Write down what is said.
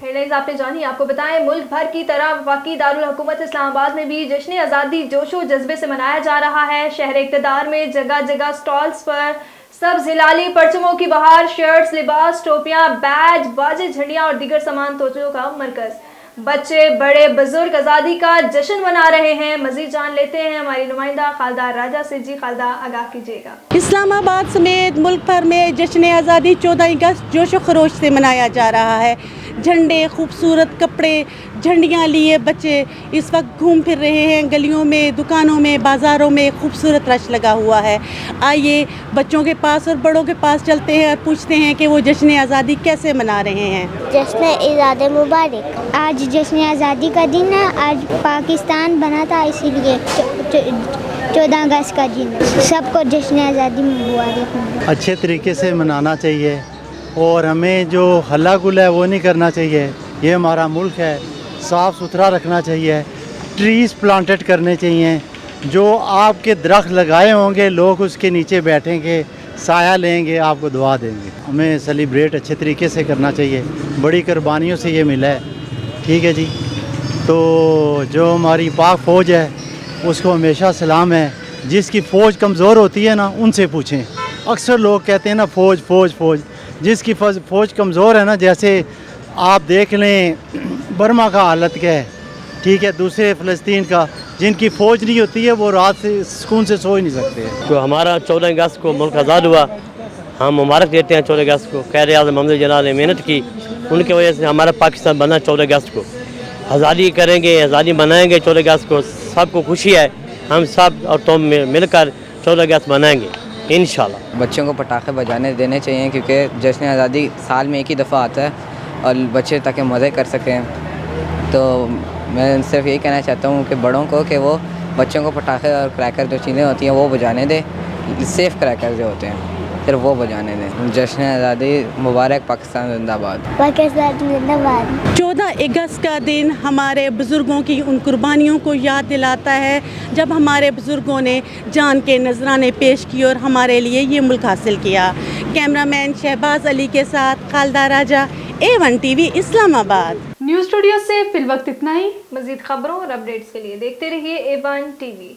Headlines आपने जानी, आपको बताएं मुल्क भर की तरह वफाकी दारुल हुकूमत इस्लामाबाद में भी जश्न आज़ादी जोशो जज्बे से मनाया जा रहा है। शहर इक़्तिदार में जगह जगह स्टॉल्स पर सब्ज़ हिलाली परचमों की बहार, शर्ट्स, लिबास, टोपियां, बैज, बाजे, झंडियां और दीगर सामान तवज्जो का मरकज़। बच्चे बड़े बुजुर्ग आज़ादी का जश्न मना रहे हैं। मज़ीद जान लेते हैं हमारी नुमाइंदा खालदा राजा से। जी खालदा, आगाह कीजिएगा। इस्लामाबाद समेत मुल्क भर में जश्न आज़ादी 14 अगस्त जोश व खरोश से मनाया जा रहा है। झंडे, खूबसूरत कपड़े, झंडियाँ लिए बच्चे इस वक्त घूम फिर रहे हैं। गलियों में, दुकानों में, बाज़ारों में खूबसूरत रश लगा हुआ है। आइए बच्चों के पास और बड़ों के पास चलते हैं और पूछते हैं कि वो जश्न आज़ादी कैसे मना रहे हैं। जश्न आज़ादी मुबारक। आज जश्न आज़ादी का दिन है। आज पाकिस्तान बना था, इसीलिए 14 अगस्त का दिन। सबको जश्न आज़ादी मुबारक। अच्छे तरीके से मनाना चाहिए और हमें जो हल्ला गुल्ला है वो नहीं करना चाहिए। ये हमारा मुल्क है, साफ़ सुथरा रखना चाहिए। ट्रीज़ प्लांटेड करने चाहिए। जो आपके दरख्त लगाए होंगे लोग उसके नीचे बैठेंगे, साया लेंगे, आपको दुआ देंगे। हमें सेलिब्रेट अच्छे तरीके से करना चाहिए। बड़ी कुर्बानियों से ये मिला है, ठीक है जी। तो जो हमारी पाक फ़ौज है उसको हमेशा सलाम है। जिसकी फ़ौज कमज़ोर होती है ना, उनसे पूछें। अक्सर लोग कहते हैं ना फ़ौज फ़ौज फ़ौज, जिसकी फ़ौज कमज़ोर है ना, जैसे आप देख लें बर्मा का हालत क्या है, ठीक है, दूसरे फ़लस्तीन का, जिनकी फ़ौज नहीं होती है वो रात से सुकून से सो ही नहीं सकते। तो हमारा 14 अगस्त को मुल्क आज़ाद हुआ, हम मुबारक देते हैं 14 अगस्त को। क़ायद आज़म हमज़ा जलाल ने मेहनत की, उनकी वजह से हमारा पाकिस्तान बना। 14 अगस्त को आज़ादी करेंगे, आज़ादी मनाएंगे। 14 अगस्त को सबको खुशी है, हम सब और तुम मिलकर 14 अगस्त मनाएंगे इंशाल्लाह। बच्चों को पटाखे बजाने देने चाहिए क्योंकि जश्न आज़ादी साल में एक ही दफ़ा आता है और बच्चे ताकि मज़े कर सकें। तो मैं सिर्फ यही कहना चाहता हूँ कि बड़ों को कि वो बच्चों को पटाखे और क्रैकर जो चीज़ें होती हैं वो बजाने दें। सेफ़ क्रैकर जो होते हैं फिर वो बजाने दें। जश्न आज़ादी मुबारक। पाकिस्तान जिंदाबाद। पाकिस्तान जिंदाबाद। 14 अगस्त का दिन हमारे बुज़ुर्गों की उन कुर्बानियों को याद दिलाता है जब हमारे बुज़ुर्गों ने जान के नजराने पेश किए और हमारे लिए ये मुल्क हासिल किया। कैमरामैन शहबाज अली के साथ खालदा राजा, A1 TV Islamabad. News studio से फिल वक्त इतना ही। मज़ीद खबरों और अपडेट्स के लिए देखते रहिए A1 TV।